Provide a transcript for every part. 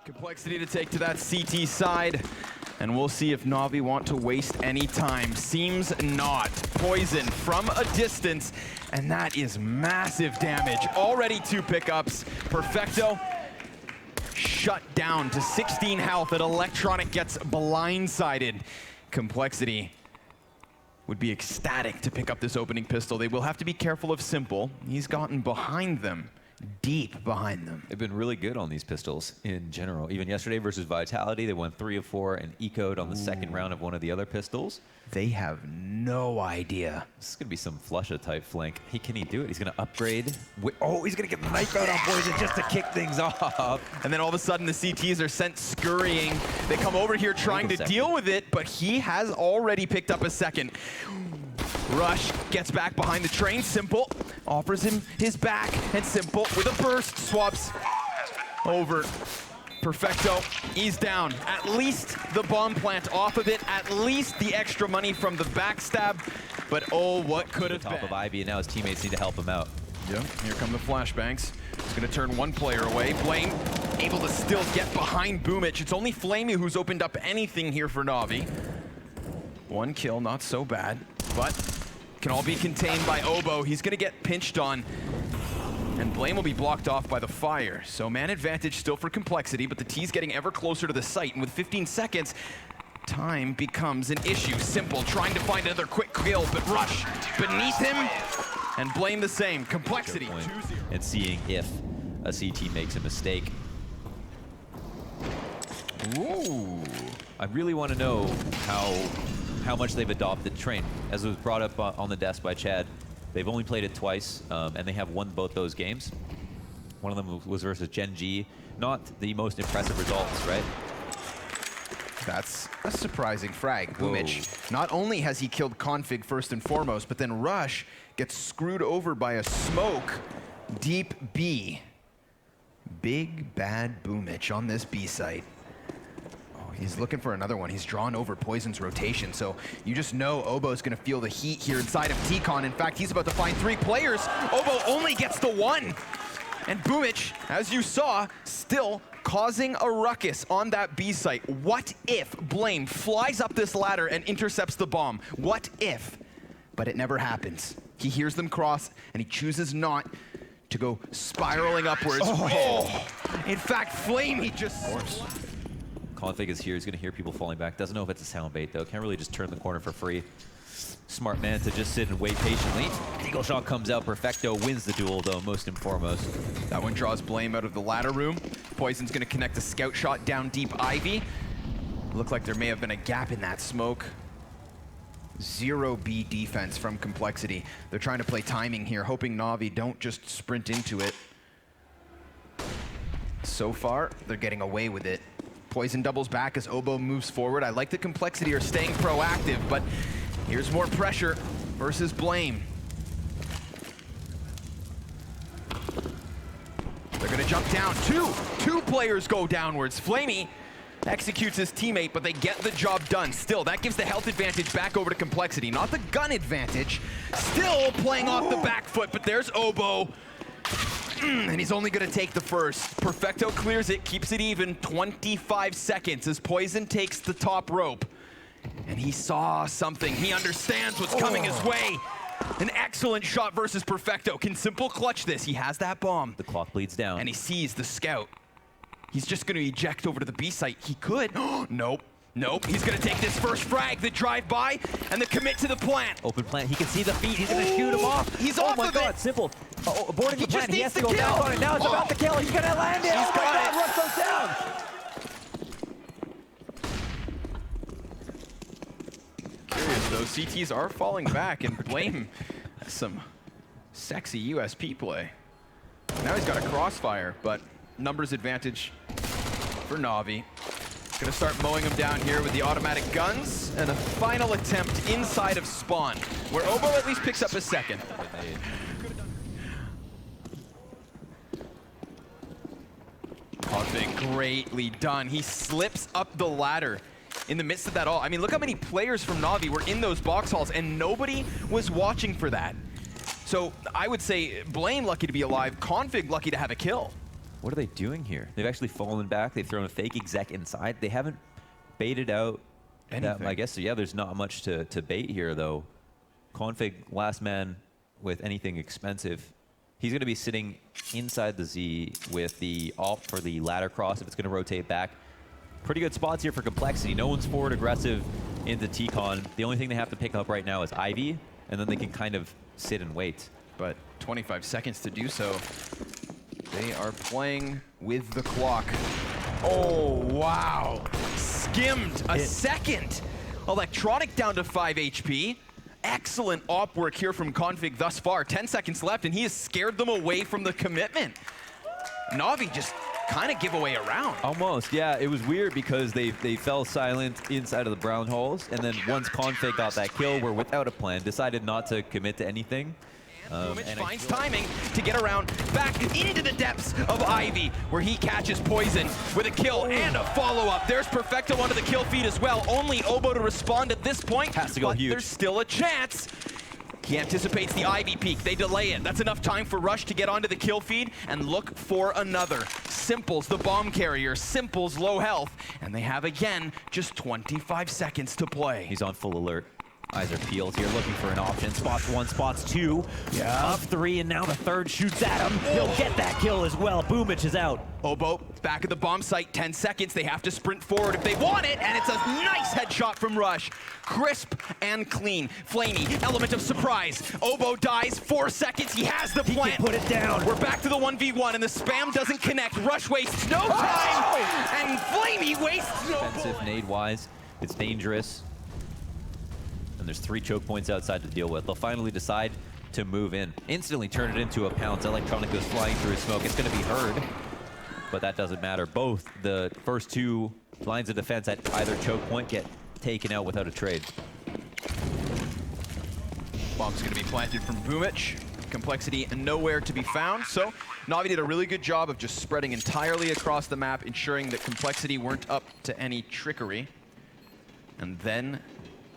Complexity to take to that CT side, and we'll see if Navi want to waste any time. Seems not. Poison from a distance, and that is massive damage. Already 2 pickups. Perfecto shut down to 16 health, and Electronic gets blindsided. Complexity would be ecstatic to pick up this opening pistol. They will have to be careful of Simple. He's gotten behind them. Deep behind them. They've been really good on these pistols in general. Even yesterday versus Vitality, they won 3 of 4 and ecoed on the second round of one of the other pistols. They have no idea. This is going to be some Flusha type flank. Can he do it? He's going to upgrade. Oh, he's going to get the knife out on Poison just to kick things off. And then all of a sudden the CTs are sent scurrying. They come over here trying to deal with it, but he has already picked up a second. Rush gets back behind the train. Simple offers him his back, and Simple with a burst swaps over. Perfecto, he's down. At least the bomb plant off of it, at least the extra money from the backstab, but oh, what could have been. Top of Ivy, and now his teammates need to help him out. Yep, here come the flashbangs. It's gonna turn one player away. Blame able to still get behind Boomich. It's only Flamey who's opened up anything here for Navi. 1 kill, not so bad, but can all be contained by Obo. He's gonna get pinched on, and Blame will be blocked off by the fire. So man advantage still for Complexity, but the T's getting ever closer to the site, and with 15 seconds, time becomes an issue. Simple trying to find another quick kill, but Rush beneath him, and Blame the same. Complexity 2-0. And seeing if a CT makes a mistake. Ooh. I really want to know how much they've adopted Train. As was brought up on the desk by Chad, they've only played it twice, and they have won both those games. One of them was versus Gen G. Not the most impressive results, right? That's a surprising frag. Boomich, not only has he killed Config first and foremost, but then Rush gets screwed over by a smoke. Deep B. Big bad Boomich on this B site. He's looking for another one. He's drawn over Poison's rotation, so you just know Obo's gonna feel the heat here inside of T-Con. In fact, he's about to find 3 players. Obo only gets the 1. And Boomich, as you saw, still causing a ruckus on that B site. What if Blame flies up this ladder and intercepts the bomb? What if? But it never happens. He hears them cross, and he chooses not to go spiraling upwards. Oh. In fact, Flame, he just... Config is here. He's going to hear people falling back. Doesn't know if it's a sound bait, though. Can't really just turn the corner for free. Smart man to just sit and wait patiently. Eagle shot comes out. Perfecto wins the duel, though, most and foremost. That one draws Blame out of the ladder room. Poison's going to connect a scout shot down deep Ivy. Looked like there may have been a gap in that smoke. 0 B defense from Complexity. They're trying to play timing here, hoping Navi don't just sprint into it. So far, they're getting away with it. Poison doubles back as Obo moves forward. I like the Complexity are staying proactive, but here's more pressure versus Blame. They're gonna jump down. Two players go downwards. Flamey executes his teammate, but they get the job done. Still, that gives the health advantage back over to Complexity, not the gun advantage. Still playing off the back foot, but there's Obo. And he's only gonna take the first. Perfecto clears it, keeps it even. 25 seconds as Poison takes the top rope. And he saw something. He understands what's coming his way. An excellent shot versus Perfecto. Can Simple clutch this? He has that bomb. The clock bleeds down. And he sees the scout. He's just gonna eject over to the B site. He could. Nope. Nope, he's gonna take this first frag, the drive-by, and the commit to the plant. Open plant, he can see the feet, he's gonna shoot him off. He's off of it. Oh my god, Simple. Aborting the plant, he has to go kill. down on it. Now it's about to kill, he's gonna land it. He's got Rush goes down. Curious though, CTs are falling back, and Blame some sexy USP play. Now he's got a crossfire, but numbers advantage for Navi. Gonna start mowing him down here with the automatic guns, and a final attempt inside of spawn, where Obo at least picks up a second. Config, greatly done. He slips up the ladder in the midst of that all. I mean, look how many players from Navi were in those box halls, and nobody was watching for that. So I would say Blame lucky to be alive, Config lucky to have a kill. What are they doing here? They've actually fallen back. They've thrown a fake exec inside. They haven't baited out that, I guess, so yeah, there's not much to bait here, though. Config, last man with anything expensive. He's going to be sitting inside the Z with the AWP for the ladder cross if it's going to rotate back. Pretty good spots here for Complexi. No one's forward aggressive into T-Con. The only thing they have to pick up right now is Ivy, and then they can kind of sit and wait. But 25 seconds to do so. They are playing with the clock. Oh, wow. Skimmed a second. Electronic down to 5 HP. Excellent op work here from Config thus far. 10 seconds left, and he has scared them away from the commitment. Navi just kind of give away a round. Almost, yeah. It was weird because they fell silent inside of the brown holes, and then once Config got that kill, were without a plan, decided not to commit to anything. And finds timing to get around back into the depths of Ivy, where he catches Poison with a kill and a follow-up. There's Perfecto onto the kill feed as well. Only Obo to respond at this point, has to go but huge. There's still a chance. He anticipates the Ivy peek. They delay it. That's enough time for Rush to get onto the kill feed and look for another. Simple's the bomb carrier. Simple's low health. And they have, again, just 25 seconds to play. He's on full alert. Eyes are peeled here, looking for an option. Spots one, spots two. Yeah. Up three, and now the third shoots at him. He'll get that kill as well. Boomich is out. Obo back at the bomb site, 10 seconds. They have to sprint forward if they want it, and it's a nice headshot from Rush. Crisp and clean. Flamey, element of surprise. Obo dies, 4 seconds. He has the plant. He can put it down. We're back to the 1v1, and the spam doesn't connect. Rush wastes no time, and Flamey wastes no Defensive nade-wise, it's dangerous. And there's 3 choke points outside to deal with. They'll finally decide to move in. Instantly turn it into a pounce. Electronic goes flying through his smoke. It's going to be heard, but that doesn't matter. Both the first 2 lines of defense at either choke point get taken out without a trade. Bomb's going to be planted from Boomich. Complexity nowhere to be found. So Navi did a really good job of just spreading entirely across the map, ensuring that Complexity weren't up to any trickery. And then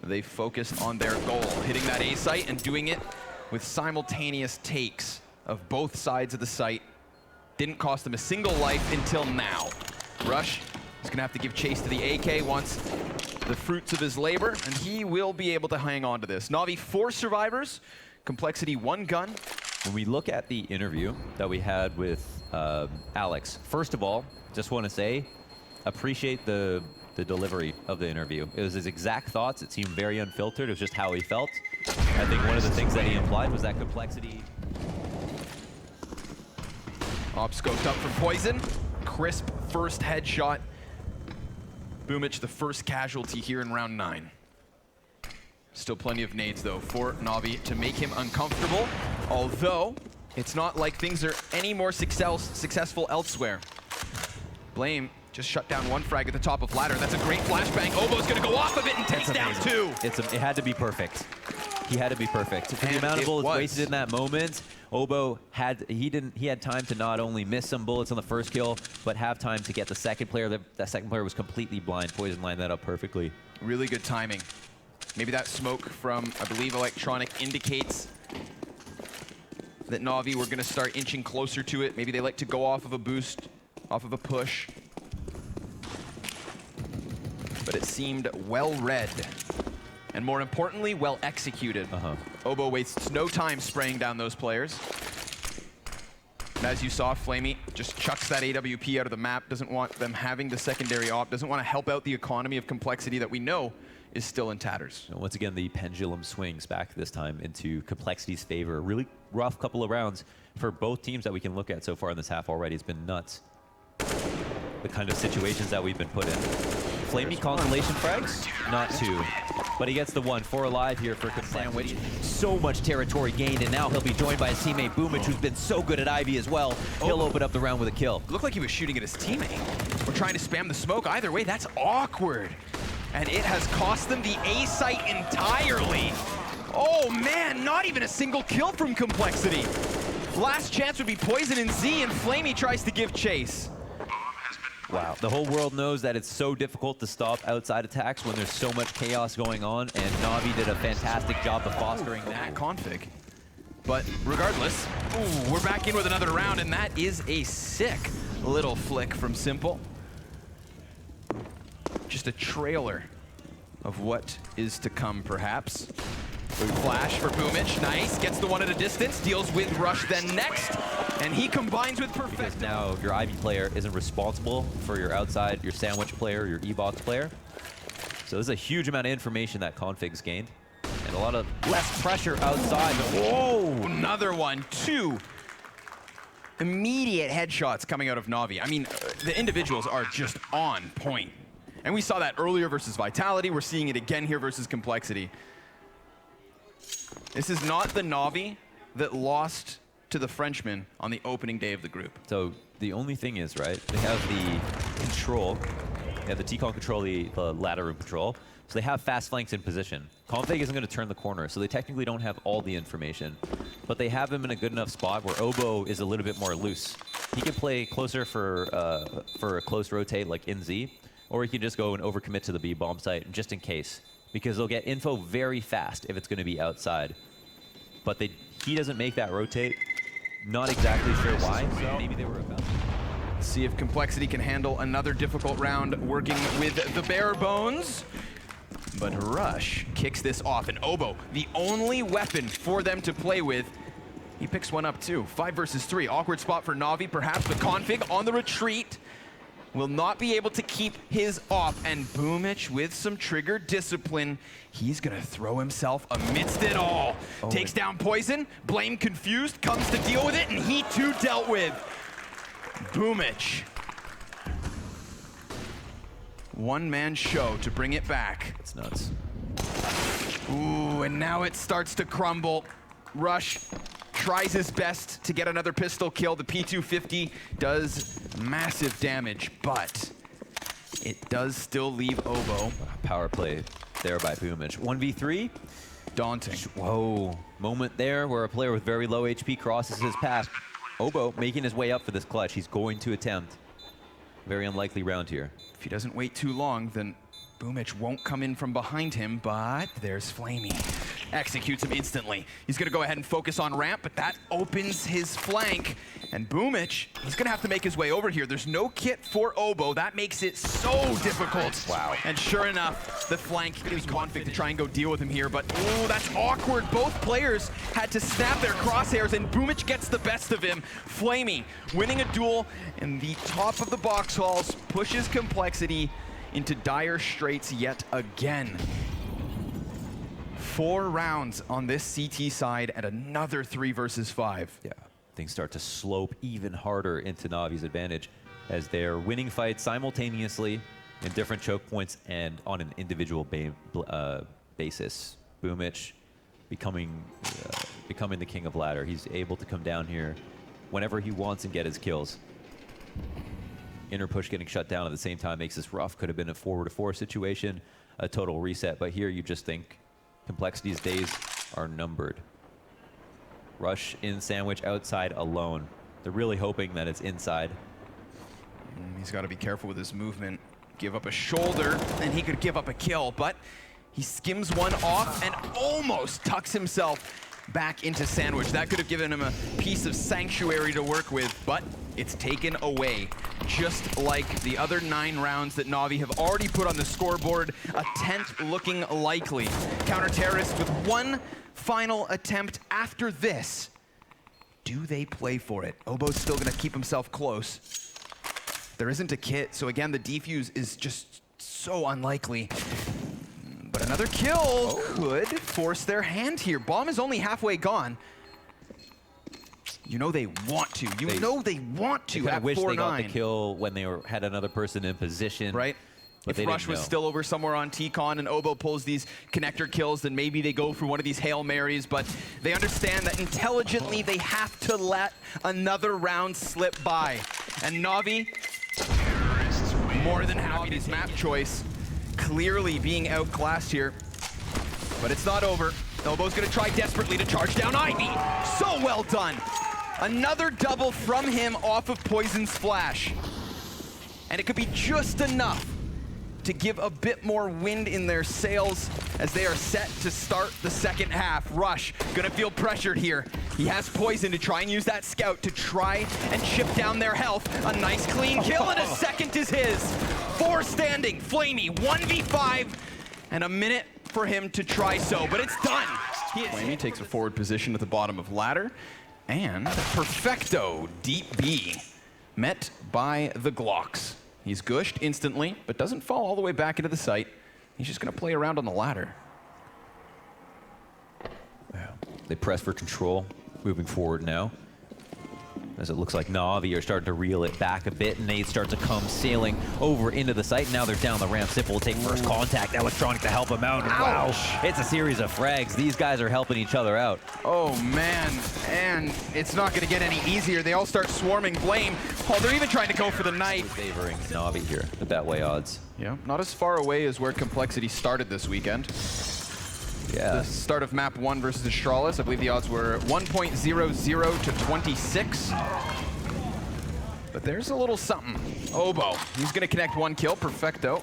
they focused on their goal, hitting that A site and doing it with simultaneous takes of both sides of the site. Didn't cost them a single life until now. Rush is gonna have to give chase to the AK once the fruits of his labor, and he will be able to hang on to this. Navi 4 survivors, Complexity 1 gun. When we look at the interview that we had with Alex, first of all, just want to say, appreciate the delivery of the interview. It was his exact thoughts. It seemed very unfiltered. It was just how he felt. I think one of the things that he implied was that Complexity... Op scoped up for Poison. Crisp first headshot. Boomich the first casualty here in round 9. Still plenty of nades though for Navi to make him uncomfortable, although it's not like things are any more successful elsewhere. Blame just shut down 1 frag at the top of ladder. That's a great flashbang. Obo's gonna go off of it and take down 2. It had to be perfect. He had to be perfect. For the amount of bullets wasted in that moment, Obo had time to not only miss some bullets on the first kill, but have time to get the second player. That second player was completely blind. Poison lined that up perfectly. Really good timing. Maybe that smoke from, I believe, Electronic indicates that Navi were gonna start inching closer to it. Maybe they like to go off of a boost, off of a push. But it seemed well read, and more importantly, well executed. Obo wastes no time spraying down those players. And as you saw, Flamey just chucks that AWP out of the map, doesn't want them having the secondary op, doesn't want to help out the economy of Complexity that we know is still in tatters. And once again, the pendulum swings back this time into Complexity's favor. A really rough couple of rounds for both teams that we can look at so far in this half already. It's been nuts, the kind of situations that we've been put in. Flamey constellation frags, not 2, but he gets the 1. 4 alive here for Complexity. So much territory gained, and now he'll be joined by his teammate Boomich, who's been so good at Ivy as well. He'll open up the round with a kill. Looked like he was shooting at his teammate. We're trying to spam the smoke. Either way, that's awkward. And it has cost them the A site entirely. Oh man, not even a single kill from Complexity. Last chance would be Poison and Z, and Flamey tries to give chase. Wow. The whole world knows that it's so difficult to stop outside attacks when there's so much chaos going on, and Navi did a fantastic job of fostering that config. But regardless, we're back in with another round, and that is a sick little flick from SİMPLE. Just a trailer of what is to come, perhaps. Flash for Boomic, nice, gets the one at a distance, deals with Rush then next, and he combines with perfect. Because now your Ivy player isn't responsible for your outside, your sandwich player, your E-box player. So there's a huge amount of information that Config's gained, and a lot of less pressure outside. Whoa, another one, 2 immediate headshots coming out of Navi. I mean, the individuals are just on point. And we saw that earlier versus Vitality, we're seeing it again here versus Complexi. This is not the Navi that lost to the Frenchman on the opening day of the group. So the only thing is, right, they have the control, they have the T-Con control, the ladder room control, so they have fast flanks in position. Config isn't going to turn the corner, so they technically don't have all the information. But they have him in a good enough spot where Obo is a little bit more loose. He can play closer for a close rotate like in Z, or he can just go and overcommit to the B bomb site just in case, because they'll get info very fast if it's going to be outside. But he doesn't make that rotate. Not exactly sure why, so maybe they were about. See if Complexi can handle another difficult round working with the bare bones. But Rush kicks this off, and Obo, the only weapon for them to play with, he picks one up too. 5 versus 3, awkward spot for Navi perhaps, but Config on the retreat will not be able to keep his off, and Boomic with some trigger discipline, he's gonna throw himself amidst it all. Takes down Poison, Blame confused, comes to deal with it, and he too dealt with. Boomic. One-man show to bring it back. That's nuts. Ooh, and now it starts to crumble. Rush tries his best to get another pistol kill. The P250 does massive damage, but it does still leave Obo. Power play there by Boomic. 1v3. Daunting. Whoa. Moment there where a player with very low HP crosses his path. Obo making his way up for this clutch. He's going to attempt. Very unlikely round here. If he doesn't wait too long, then Boomic won't come in from behind him, but there's Flamey. Executes him instantly. He's gonna go ahead and focus on ramp, but that opens his flank. And Boomic, he's gonna have to make his way over here. There's no kit for Obo. That makes it so difficult. Wow. And sure enough, the flank is Config to try and go deal with him here, but ooh, that's awkward. Both players had to snap their crosshairs, and Boomic gets the best of him. Flamey winning a duel in the top of the box halls, pushes Complexi into dire straits yet again. 4 rounds on this CT side and another 3 versus 5. Yeah, things start to slope even harder into Navi's advantage as they're winning fights simultaneously in different choke points and on an individual basis. Boomic becoming the king of ladder. He's able to come down here whenever he wants and get his kills. Inner push getting shut down at the same time makes this rough. Could have been a 4-4 situation, a total reset, but here you just think Complexity's days are numbered. Rush in sandwich outside alone. They're really hoping that it's inside. He's got to be careful with his movement. Give up a shoulder, and he could give up a kill, but he skims one off and almost tucks himself back into sandwich. That could have given him a piece of sanctuary to work with, but it's taken away. Just like the other 9 rounds that Navi have already put on the scoreboard, a 10th looking likely. Counter-terrorist with one final attempt after this. Do they play for it? Obo's still gonna keep himself close. There isn't a kit, so again, the defuse is just so unlikely. But another kill could force their hand here. Bomb is only halfway gone. You know they want to. You know they want to. I wish they got the 4-9. kill when they had another person in position. Right? But if Rush was still over somewhere on T-Con and Obo pulls these connector kills, then maybe they go for one of these Hail Marys, but they understand that intelligently they have to let another round slip by. And Navi, more than happy his map choice, clearly being outclassed here. But it's not over. Obo's gonna try desperately to charge down Ivy. So well done. Another double from him off of Poison's flash. And it could be just enough to give a bit more wind in their sails as they are set to start the second half. Rush gonna feel pressured here. He has poison to try and use that scout to try and chip down their health. A nice clean kill and a second is his. 4 standing, Flamey, 1v5, and a minute for him to try so, but it's done. Flamey takes a forward position at the bottom of ladder, and perfecto, deep B, met by the Glocks. He's gushed instantly, but doesn't fall all the way back into the site. He's just gonna play around on the ladder. Yeah. They press for control, moving forward now. As it looks like Navi are starting to reel it back a bit, and they start to come sailing over into the site. Now they're down the ramp. SİMPLE will take first contact. Electronic to help him out. Wow, it's a series of frags. These guys are helping each other out. Oh man, and it's not gonna get any easier. They all start swarming Blame. Oh, they're even trying to go for the knife. Favoring Navi here, the betway odds. Yeah, not as far away as where Complexi started this weekend. Yeah. The start of map 1 versus ASTRALİS, I believe the odds were 1.00 to 26. But there's a little something. Obo, he's gonna connect 1 kill, perfecto.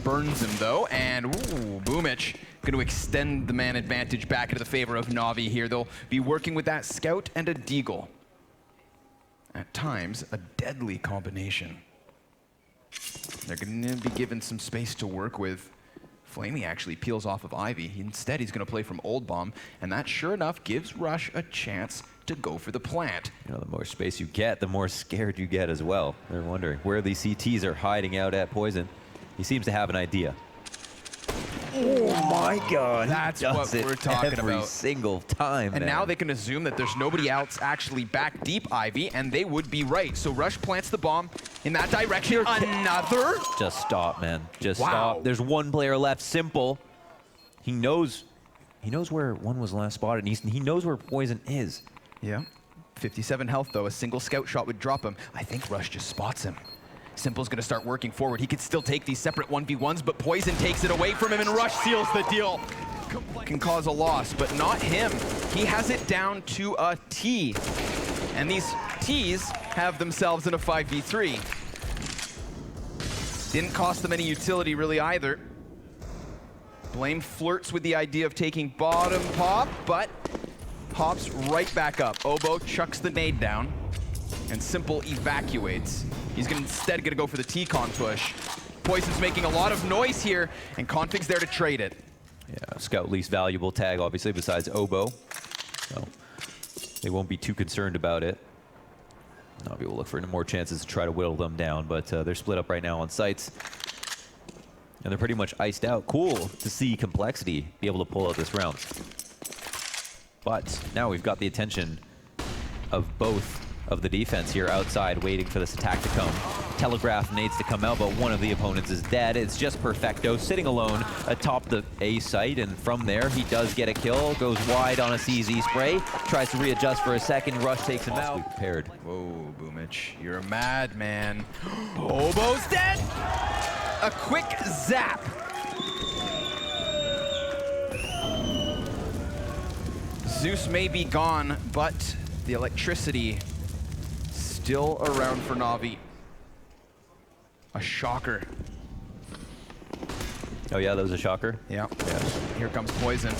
Burns him though, and ooh, Boomich gonna extend the man advantage back into the favor of Navi here. They'll be working with that scout and a deagle. At times, a deadly combination. They're gonna be given some space to work with. Flamey actually peels off of Ivy. Instead, he's going to play from Old Bomb, and that, sure enough, gives Rush a chance to go for the plant. You know, the more space you get, the more scared you get as well. They're wondering where these CTs are hiding out at Poison. He seems to have an idea. Oh my God! That's what we're talking every about. Single time. And man. now they can assume that there's nobody else actually back deep, Ivy, and they would be right. So Rush plants the bomb in that direction. Another. Just stop, man. Just Wow. stop. There's 1 player left. SİMPLE. He knows where one was last spotted, and he knows where Poison is. Yeah. 57 health though. A single scout shot would drop him. I think Rush just spots him. SİMPLE's gonna start working forward. He could still take these separate 1v1s, but Poison takes it away from him, and Rush seals the deal. Can cause a loss, but not him. He has it down to a T. And these Ts have themselves in a 5v3. Didn't cost them any utility really either. Blame flirts with the idea of taking bottom pop, but pops right back up. Obo chucks the nade down, and SİMPLE evacuates. He's instead gonna go for the T-con push. Poison's making a lot of noise here, and Config's there to trade it. Yeah, Scout least valuable tag, obviously, besides Obo. So they won't be too concerned about it. Navi will look for more chances to try to whittle them down, but they're split up right now on sites. And they're pretty much iced out. Cool to see Complexi be able to pull out this round. But now we've got the attention of both of the defense here outside, waiting for this attack to come. Telegraph needs to come out, but one of the opponents is dead. It's just Perfecto sitting alone atop the A site, and from there he does get a kill, goes wide on a CZ spray, tries to readjust for a second, Rush takes him out. Prepared. Whoa, Boomich, you're a madman. Obo's dead! A quick zap. Zeus may be gone, but the electricity still around for Navi. A shocker. Oh yeah, that was a shocker? Yeah. Here comes Poison.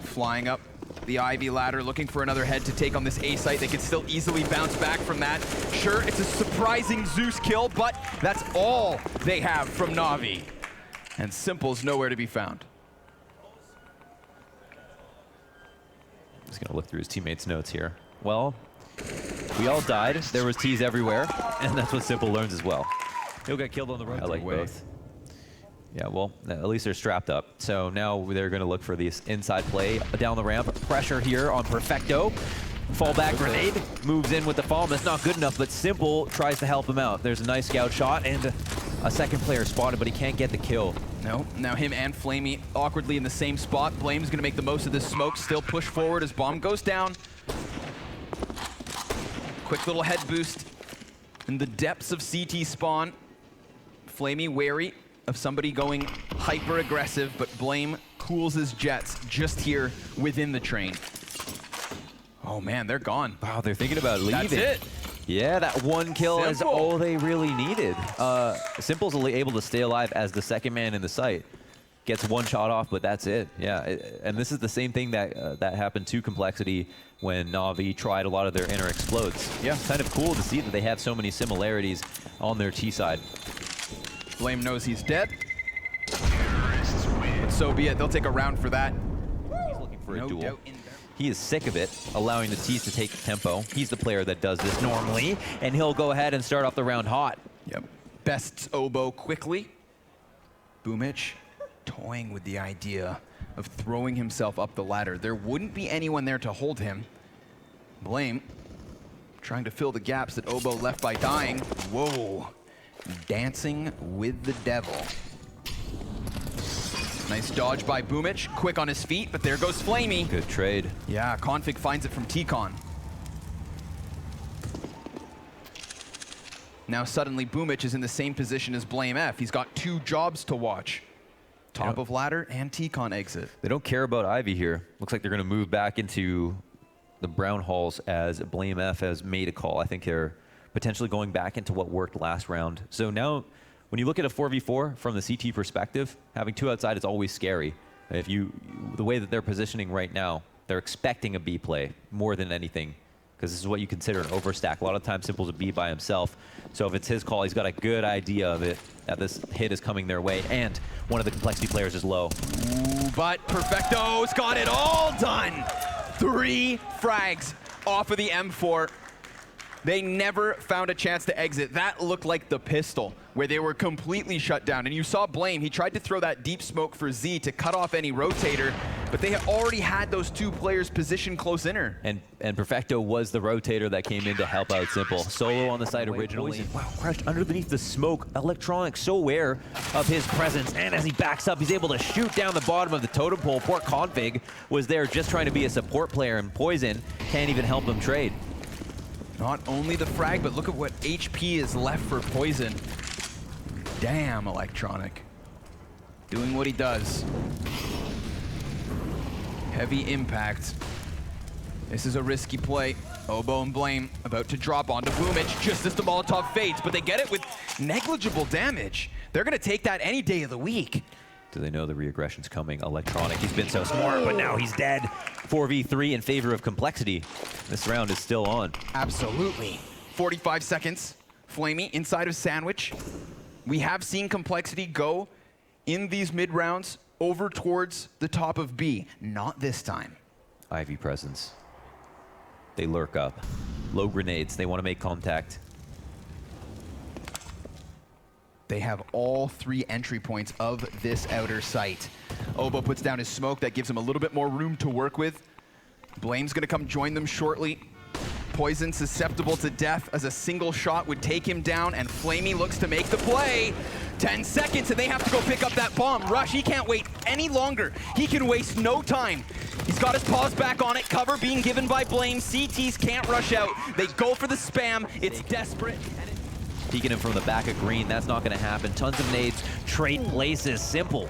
Flying up the Ivy ladder, looking for another head to take on this A site. They could still easily bounce back from that. Sure, it's a surprising Zeus kill, but that's all they have from Navi. And SİMPLE's nowhere to be found. He's gonna look through his teammates' notes here. Well, we all died. There was T's everywhere, and that's what SİMPLE learns as well. He'll get killed on the road. I like both. Yeah, well, at least they're strapped up. So now they're going to look for this inside play down the ramp. Pressure here on Perfecto. Fallback grenade. Moves in with the fall. That's not good enough, but SİMPLE tries to help him out. There's a nice scout shot, and a second player spotted, but he can't get the kill. No, now him and Flamey awkwardly in the same spot. Blame's going to make the most of this smoke. Still push forward as bomb goes down. Quick little head boost in the depths of CT spawn. Flamey wary of somebody going hyper aggressive, but Blame cools his jets just here within the train. Oh man, they're gone. Wow, they're thinking about leaving. That's it. Yeah, that one kill is Simple. all they really needed. Simple's only able to stay alive as the second man in the site. Gets one shot off, but that's it. Yeah, and this is the same thing that that happened to Complexity when Navi tried a lot of their inner explodes. Yeah. It's kind of cool to see that they have so many similarities on their T side. Blame knows he's dead. But so be it. They'll take a round for that. He's looking for No a duel. doubt in there. He is sick of it, allowing the T's to take the tempo. He's the player that does this normally, and he'll go ahead and start off the round hot. Yep. Bests Oboe quickly. Boomich toying with the idea of throwing himself up the ladder. There wouldn't be anyone there to hold him. Blame trying to fill the gaps that Oboe left by dying. Whoa. Dancing with the devil. Nice dodge by Boomich. Quick on his feet, but there goes Flamey. Good trade. Yeah, Config finds it from T-Con. Now suddenly Boomich is in the same position as Blame F. He's got 2 jobs to watch. Top of ladder and T-Con exit. They don't care about Ivy here. Looks like they're going to move back into the brown halls as Blame F has made a call. I think they're potentially going back into what worked last round. So now, when you look at a 4v4 from the CT perspective, having 2 outside is always scary. If the way that they're positioning right now, they're expecting a B play more than anything, because this is what you consider an overstack. A lot of times Simple's a B by himself. So if it's his call, he's got a good idea of it, that this hit is coming their way, and one of the Complexity players is low. Ooh, but Perfecto's got it all done. 3 frags off of the M4. They never found a chance to exit. That looked like the pistol, where they were completely shut down. And you saw Blame, he tried to throw that deep smoke for Z to cut off any rotator, but they had already had those 2 players positioned close inner. And Perfecto was the rotator that came in to help out Simple. Solo on the site originally. Wow, crushed underneath the smoke. Electronic so aware of his presence. And as he backs up, he's able to shoot down the bottom of the totem pole. Poor Config was there just trying to be a support player, and Poison can't even help him trade. Not only the frag, but look at what HP is left for Poison. Damn, Electronic. Doing what he does. Heavy impact. This is a risky play. Oboe and Blame about to drop onto Boomich just as the Molotov fades, but they get it with negligible damage. They're gonna take that any day of the week. Do they know the reaggression's coming? Electronic, he's been so smart, but now he's dead. 4v3 in favor of Complexity. This round is still on. Absolutely. 45 seconds. Flamey inside of Sandwich. We have seen Complexity go in these mid rounds over towards the top of B. Not this time. Ivy presence. They lurk up. Low grenades, they want to make contact. They have all 3 entry points of this outer site. Oboe puts down his smoke. That gives him a little bit more room to work with. Blame's gonna come join them shortly. Poison susceptible to death as a single shot would take him down, and Flamey looks to make the play. 10 seconds and they have to go pick up that bomb. Rush, he can't wait any longer. He can waste no time. He's got his paws back on it. Cover being given by Blame. CTs can't rush out. They go for the spam. It's desperate. Peeking him from the back of green, that's not gonna happen. Tons of nades, trade places, Simple.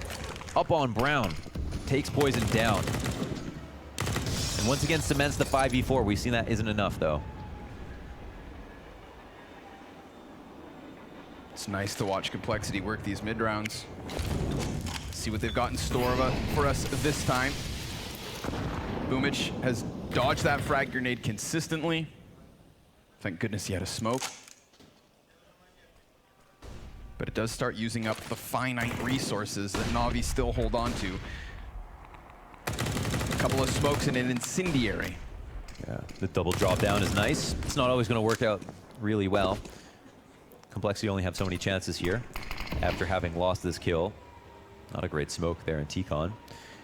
Up on Brown, takes Poison down. And once again cements the 5v4. We've seen that isn't enough though. It's nice to watch Complexity work these mid rounds. See what they've got in store for us this time. Boomich has dodged that frag grenade consistently. Thank goodness he had a smoke. But it does start using up the finite resources that Navi still hold on to. A couple of smokes and an incendiary. Yeah, the double drop down is nice. It's not always going to work out really well. Complexity only have so many chances here after having lost this kill. Not a great smoke there in T-Con.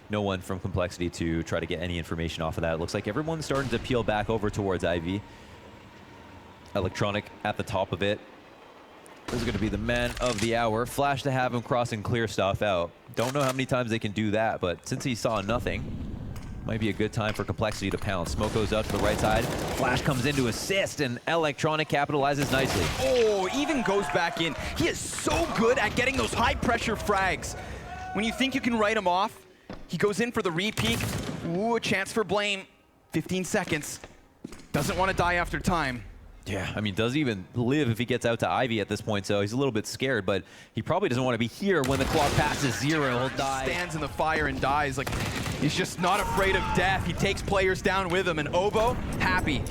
No one from Complexity to try to get any information off of that. It looks like everyone's starting to peel back over towards Ivy. Electronic at the top of it. This is going to be the man of the hour. Flash to have him cross and clear stuff out. Don't know how many times they can do that, but since he saw nothing, might be a good time for Complexity to pounce. Smoke goes out to the right side. Flash comes in to assist, and Electronic capitalizes nicely. Oh, even goes back in. He is so good at getting those high-pressure frags. When you think you can write him off, he goes in for the re-peek. Ooh, a chance for Blame. 15 seconds. Doesn't want to die after time. Yeah, I mean, doesn't even live if he gets out to Ivy at this point, so he's a little bit scared, but he probably doesn't want to be here when the clock passes 0. He'll die. Stands in the fire and dies. Like, he's just not afraid of death. He takes players down with him, and Obo, happy.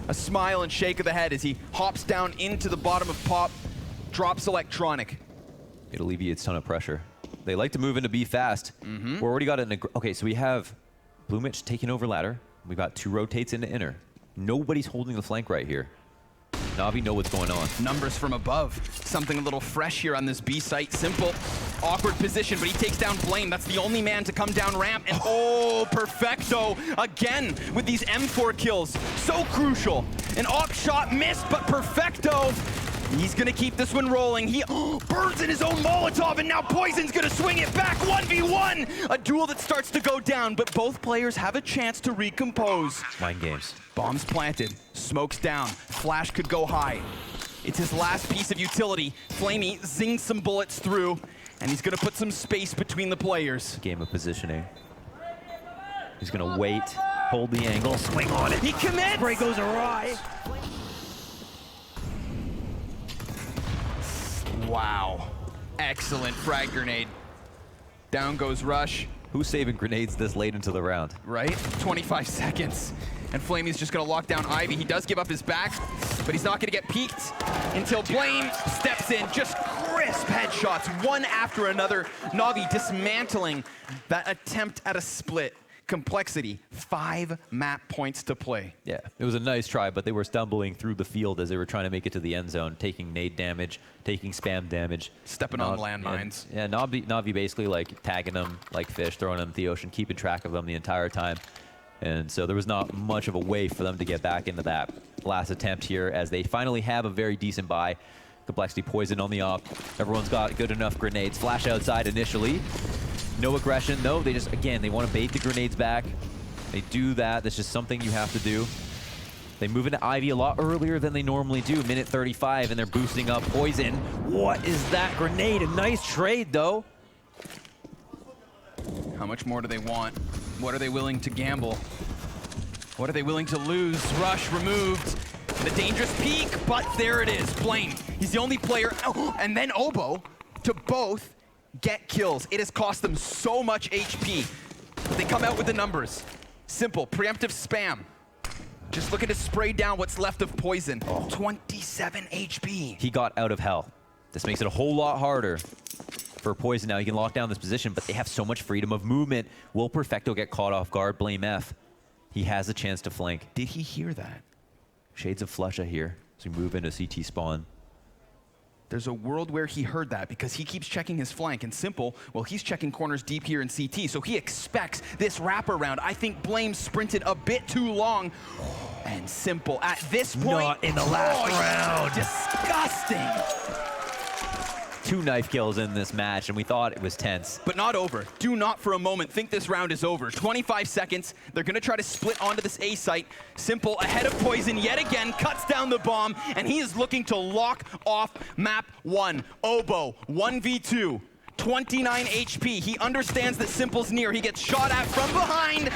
A smile and shake of the head as he hops down into the bottom of Pop, drops electronic. It alleviates a ton of pressure. They like to move into B fast. We're already got an... Okay, so we have Blue Mitch taking over ladder. We've got 2 rotates into inner. Nobody's holding the flank right here. Navi know what's going on. Numbers from above. Something a little fresh here on this B site. Simple, awkward position, but he takes down Blame. That's the only man to come down ramp. And oh, Perfecto again with these M4 kills. So crucial. An op shot missed, but Perfecto, he's gonna keep this one rolling. He burns in his own Molotov, and now Poison's gonna swing it back. 1v1. A duel that starts to go down, but both players have a chance to recompose. Mind games. Bombs planted, smokes down, flash could go high. It's his last piece of utility. Flamey zings some bullets through, and he's gonna put some space between the players. Game of positioning. He's gonna wait, hold the angle, swing on it. He commits! Spray goes awry. Wow. Excellent frag grenade. Down goes Rush. Who's saving grenades this late into the round? Right? 25 seconds. And Flamey's just gonna lock down Ivy. He does give up his back, but he's not gonna get peeked until Blame steps in. Just crisp headshots, one after another. Navi dismantling that attempt at a split. Complexity, 5 map points to play. Yeah, it was a nice try, but they were stumbling through the field as they were trying to make it to the end zone, taking nade damage, taking spam damage. Stepping on landmines. Yeah, Navi basically like tagging them like fish, throwing them in the ocean, keeping track of them the entire time. And so there was not much of a way for them to get back into that last attempt here as they finally have a very decent buy. Complexity Poison on the op. Everyone's got good enough grenades. Flash outside initially. No aggression. No, they just, again, they want to bait the grenades back. They do that. That's just something you have to do. They move into Ivy a lot earlier than they normally do. Minute 35, and they're boosting up Poison. What is that grenade? A nice trade, though. How much more do they want? What are they willing to gamble? What are they willing to lose? Rush removed. The dangerous peak, but there it is. Blame. He's the only player. Oh, and then Obo to both get kills. It has cost them so much HP. But they come out with the numbers. Simple, preemptive spam. Just looking to spray down what's left of Poison. 27 HP. He got out of hell. This makes it a whole lot harder for Poison now. He can lock down this position, but they have so much freedom of movement. Will Perfecto get caught off guard? Blame F. He has a chance to flank. Did he hear that? Shades of Flusha here as we move into CT spawn. There's a world where he heard that because he keeps checking his flank. And Simple, well, he's checking corners deep here in CT, so he expects this wraparound. I think Blame sprinted a bit too long. And Simple, at this point... Not in the last round. Disgusting. 2 knife kills in this match, and we thought it was tense. But not over. Do not for a moment think this round is over. 25 seconds. They're going to try to split onto this A site. Simple ahead of Poison yet again, cuts down the bomb, and he is looking to lock off map 1. Obo, 1v2, 29 HP. He understands that Simple's near. He gets shot at from behind.